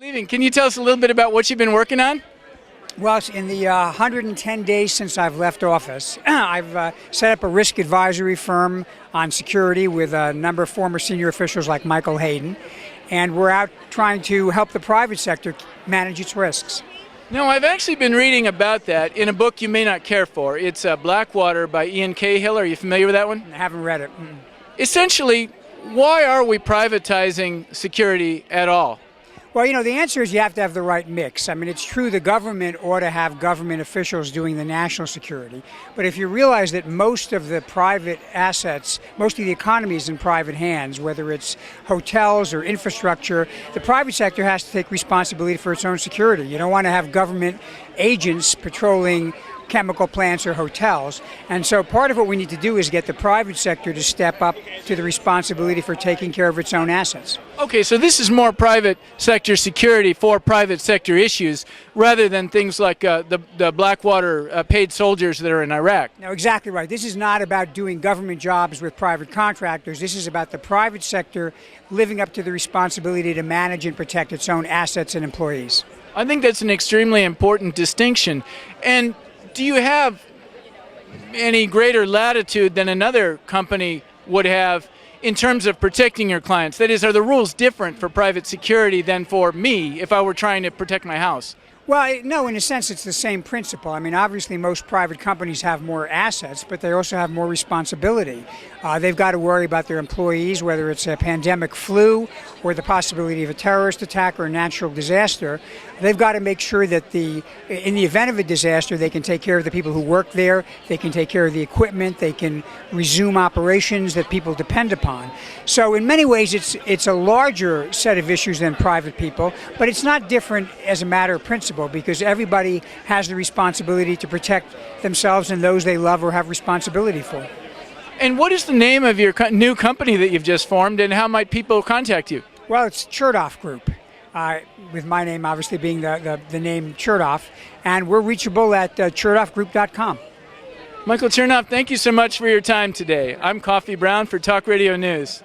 Leaving. Can you tell us a little bit about what you've been working on? Well, it's in the 110 days since I've left office, I've set up a risk advisory firm on security with a number of former senior officials like Michael Hayden, and we're out trying to help the private sector manage its risks. No, I've actually been reading about that in a book you may not care for. It's Blackwater by Ian Cahill. Are you familiar with that one? I haven't read it. Essentially, why are we privatizing security at all? Well, you know, the answer is you have to have the right mix. I mean, it's true the government ought to have government officials doing the national security. But if you realize that most of the private assets, most of the economy is in private hands, whether it's hotels or infrastructure, the private sector has to take responsibility for its own security. You don't want to have government agents patrolling chemical plants or hotels. And so part of what we need to do is get the private sector to step up to the responsibility for taking care of its own assets. Okay, so this is more private sector security for private sector issues rather than things like the Blackwater paid soldiers that are in Iraq. No, exactly right. This is not about doing government jobs with private contractors. This is about the private sector living up to the responsibility to manage and protect its own assets and employees. I think that's an extremely important distinction. And do you have any greater latitude than another company would have in terms of protecting your clients? That is, are the rules different for private security than for me if I were trying to protect my house? Well, no, in a sense, it's the same principle. I mean, obviously, most private companies have more assets, but they also have more responsibility. They've got to worry about their employees, whether it's a pandemic flu or the possibility of a terrorist attack or a natural disaster. They've got to make sure that in the event of a disaster, they can take care of the people who work there, they can take care of the equipment, they can resume operations that people depend upon. So in many ways, it's a larger set of issues than private people, but it's not different as a matter of principle, because everybody has the responsibility to protect themselves and those they love or have responsibility for. And what is the name of your new company that you've just formed, and how might people contact you? Well, it's Chertoff Group, with my name obviously being the name Chertoff, and we're reachable at chertoffgroup.com. Michael Chertoff, thank you so much for your time today. I'm Coffee Brown for Talk Radio News.